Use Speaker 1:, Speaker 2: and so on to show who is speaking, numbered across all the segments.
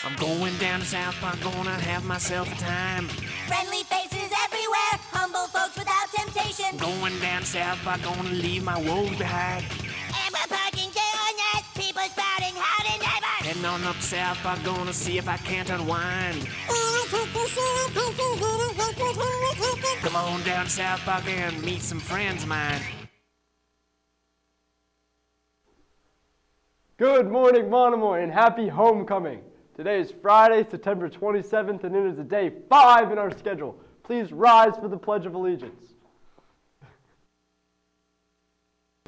Speaker 1: I'm going down to South Park, gonna have myself a time.
Speaker 2: Friendly faces everywhere, humble folks without temptation.
Speaker 1: Going down to South Park, gonna leave my woes behind.
Speaker 2: And we're parking KONet, people spouting howdy neighbor.
Speaker 1: Heading on up South Park, gonna see if I can't unwind. Come on down to South Park and meet some friends of mine.
Speaker 3: Good morning, Monomoy, and happy homecoming. Today is Friday, September 27th, and it is day 5 in our schedule. Please rise for the Pledge of Allegiance.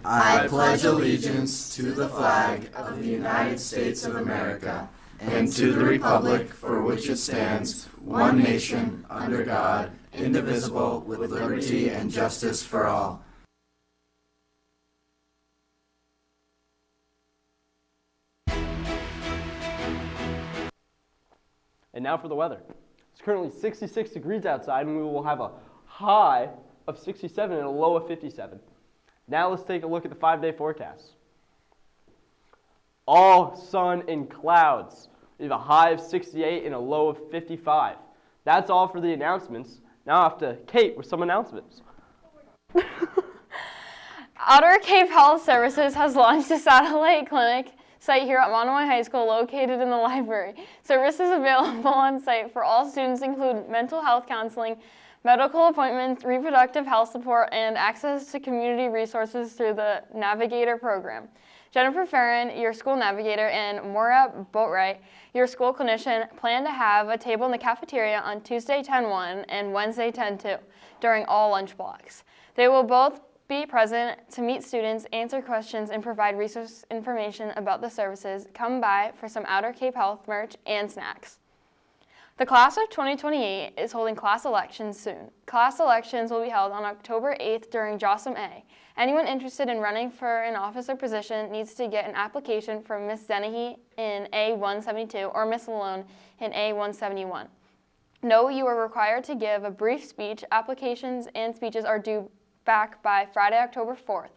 Speaker 4: I pledge allegiance to the flag of the United States of America and to the republic for which it stands, one nation, under God, indivisible, with liberty and justice for all.
Speaker 3: And now for the weather. It's currently 66 degrees outside, and we will have a high of 67 and a low of 57. Now let's take a look at the 5-day forecast. All sun and clouds. We have a high of 68 and a low of 55. That's all for the announcements. Now off to Kate with some announcements.
Speaker 5: Outer Cape Health Services has launched a satellite clinic site here at Monomoy High School located in the library. Services available on site for all students include mental health counseling, medical appointments, reproductive health support, and access to community resources through the Navigator program. Jennifer Farron, your school navigator, and Maura Boatwright, your school clinician, plan to have a table in the cafeteria on Tuesday 10-1 and Wednesday 10-2 during all lunch blocks. They will both be present to meet students, answer questions, and provide resource information about the services. Come by for some Outer Cape Health merch and snacks. The class of 2028 is holding class elections soon. Class elections will be held on October 8th during JOSM A. Anyone interested in running for an office or position needs to get an application from Ms. Dennehy in A172 or Ms. Malone in A171. Note you are required to give a brief speech. Applications and speeches are due back by Friday, October 4th.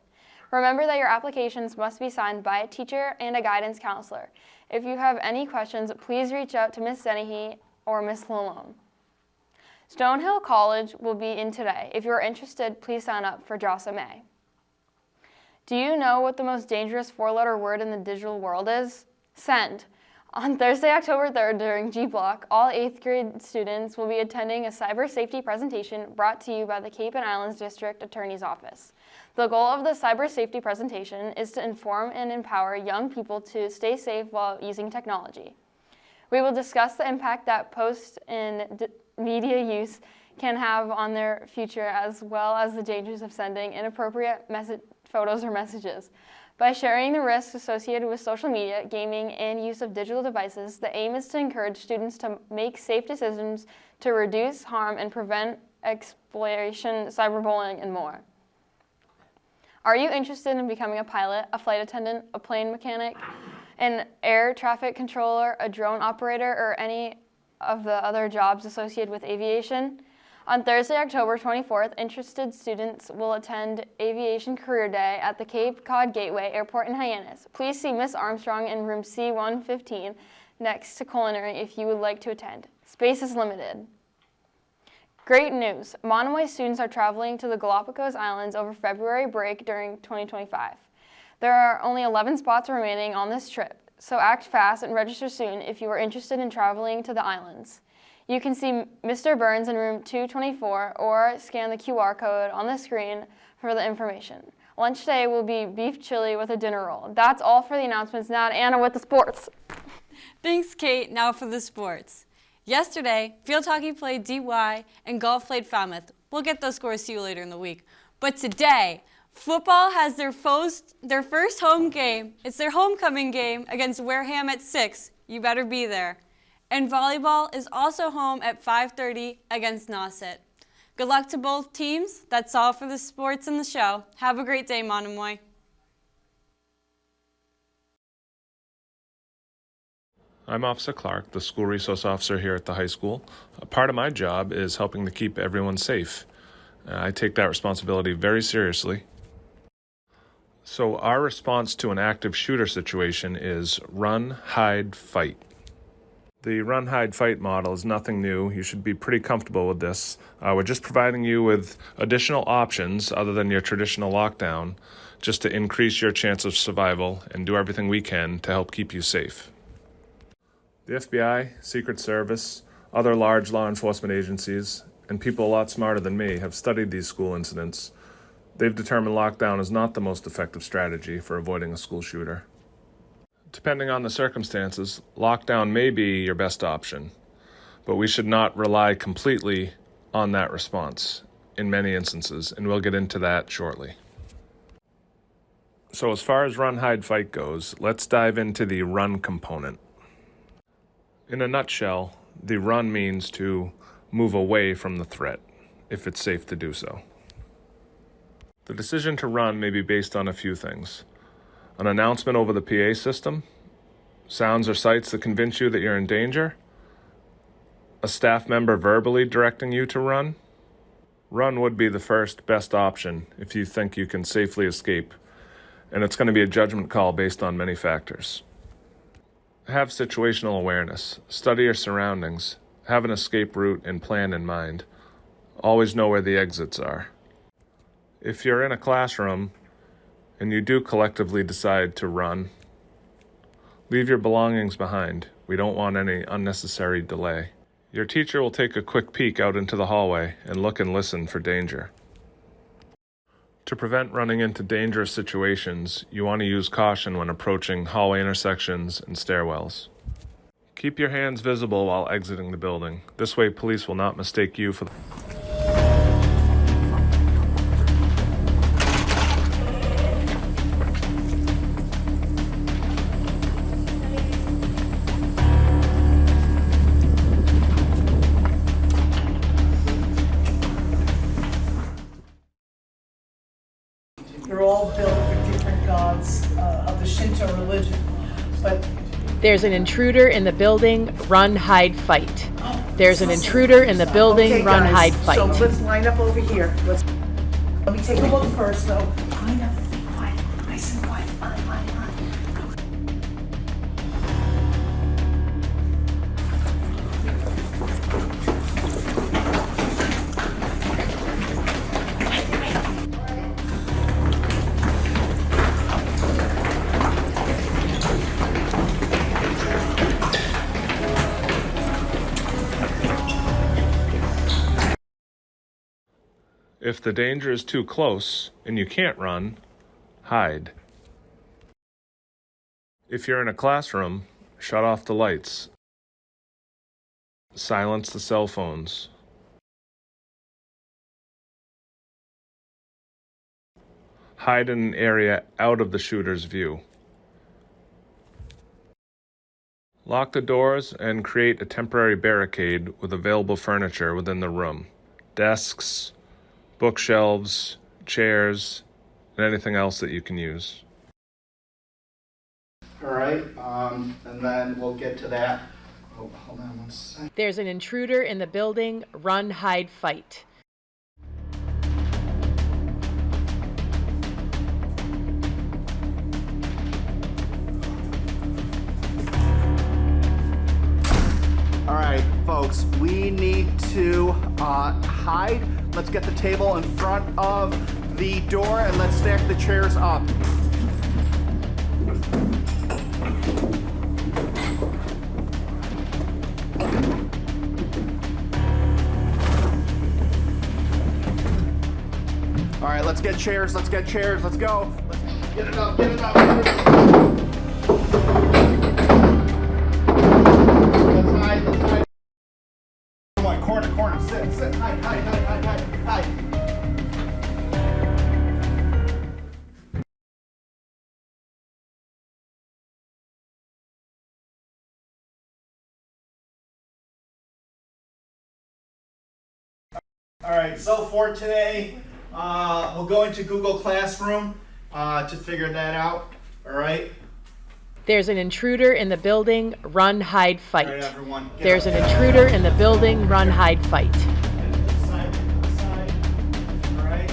Speaker 5: Remember that your applications must be signed by a teacher and a guidance counselor. If you have any questions, please reach out to Ms. Dennehy or Ms. Lalone. Stonehill College will be in today. If you are interested, please sign up for JOSM A. Do you know what the most dangerous 4-letter word in the digital world is? Send. On Thursday, October 3rd, during G Block, all 8th grade students will be attending a cyber safety presentation brought to you by the Cape and Islands District Attorney's Office. The goal of the cyber safety presentation is to inform and empower young people to stay safe while using technology. We will discuss the impact that post and media use can have on their future, as well as the dangers of sending inappropriate photos or messages. By sharing the risks associated with social media, gaming, and use of digital devices, the aim is to encourage students to make safe decisions to reduce harm and prevent exploitation, cyberbullying, and more. Are you interested in becoming a pilot, a flight attendant, a plane mechanic, an air traffic controller, a drone operator, or any of the other jobs associated with aviation? On Thursday, October 24th, interested students will attend Aviation Career Day at the Cape Cod Gateway Airport in Hyannis. Please see Miss Armstrong in room C115 next to culinary if you would like to attend. Space is limited. Great news! Monomoy students are traveling to the Galapagos Islands over February break during 2025. There are only 11 spots remaining on this trip, so act fast and register soon if you are interested in traveling to the islands. You can see Mr. Burns in room 224 or scan the QR code on the screen for the information. Lunch today will be beef chili with a dinner roll. That's all for the announcements. Now to Anna with the sports.
Speaker 6: Thanks, Kate. Now for the sports. Yesterday, field hockey played DY and golf played Falmouth. We'll get those scores to you later in the week. But today, football has their first home game. It's their homecoming game against Wareham at 6. You better be there. And volleyball is also home at 5:30 against Nauset. Good luck to both teams. That's all for the sports and the show. Have a great day, Monomoy.
Speaker 7: I'm Officer Clark, the school resource officer here at the high school. A part of my job is helping to keep everyone safe. I take that responsibility very seriously. So our response to an active shooter situation is run, hide, fight. The run, hide, fight model is nothing new. You should be pretty comfortable with this. We're just providing you with additional options other than your traditional lockdown, just to increase your chance of survival and do everything we can to help keep you safe. The FBI, Secret Service, other large law enforcement agencies, and people a lot smarter than me have studied these school incidents. They've determined lockdown is not the most effective strategy for avoiding a school shooter. Depending on the circumstances, lockdown may be your best option, but we should not rely completely on that response in many instances, and we'll get into that shortly. So as far as run, hide, fight goes, let's dive into the run component. In a nutshell, the run means to move away from the threat, if it's safe to do so. The decision to run may be based on a few things. An announcement over the PA system, sounds or sights that convince you that you're in danger, a staff member verbally directing you to run. Run would be the first best option if you think you can safely escape, and it's going to be a judgment call based on many factors. Have situational awareness, study your surroundings, have an escape route and plan in mind. Always know where the exits are. If you're in a classroom and you do collectively decide to run, leave your belongings behind. We don't want any unnecessary delay. Your teacher will take a quick peek out into the hallway and look and listen for danger. To prevent running into dangerous situations, you want to use caution when approaching hallway intersections and stairwells. Keep your hands visible while exiting the building. This way, police will not mistake you for the...
Speaker 8: They're all built for different gods of the Shinto religion, but
Speaker 9: There's an intruder in the building, run, hide, fight. There's an intruder in the building,
Speaker 8: okay,
Speaker 9: run,
Speaker 8: guys,
Speaker 9: hide, fight.
Speaker 8: So let's line up over here. Let me take a look first, though. Line up, quiet, nice and quiet. Line.
Speaker 7: If the danger is too close and you can't run, hide. If you're in a classroom, shut off the lights. Silence the cell phones. Hide in an area out of the shooter's view. Lock the doors and create a temporary barricade with available furniture within the room. Desks, bookshelves, chairs, and anything else that you can use.
Speaker 4: All right, and then we'll get to that. Oh, hold on one second.
Speaker 9: There's an intruder in the building, run, hide, fight.
Speaker 4: All right, folks, we need to hide. Let's get the table in front of the door and let's stack the chairs up. All right, let's get chairs, let's go. Let's get it up. Let's hide. Come on, corner, sit, hide. All right, so for today, we'll go into Google Classroom to figure that out, all right?
Speaker 9: There's an intruder in the building, run, hide, fight.
Speaker 4: All right, everyone.
Speaker 9: There's an intruder in the building, run, hide, fight.
Speaker 4: Side, all right?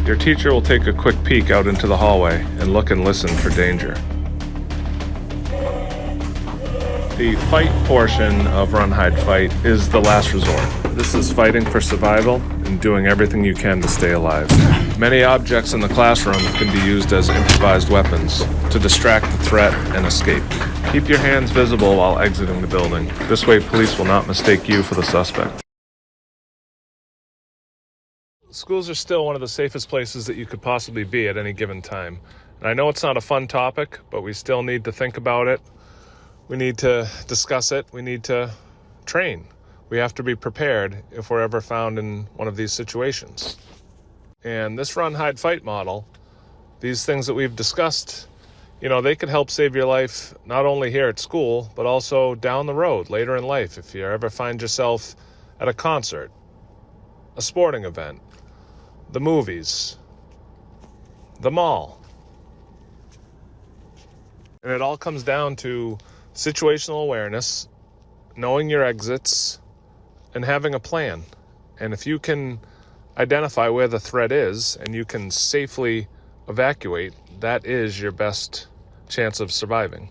Speaker 7: Your teacher will take a quick peek out into the hallway and look and listen for danger. The fight portion of Run, Hide, Fight is the last resort. This is fighting for survival and doing everything you can to stay alive. Many objects in the classroom can be used as improvised weapons to distract the threat and escape. Keep your hands visible while exiting the building. This way, police will not mistake you for the suspect. Schools are still one of the safest places that you could possibly be at any given time. And I know it's not a fun topic, but we still need to think about it. We need to discuss it. We need to train. We have to be prepared if we're ever found in one of these situations. And this Run, Hide, Fight model, these things that we've discussed, they could help save your life not only here at school, but also down the road, later in life. If you ever find yourself at a concert, a sporting event, the movies, the mall. And it all comes down to situational awareness, knowing your exits, and having a plan. And if you can identify where the threat is and you can safely evacuate, that is your best chance of surviving.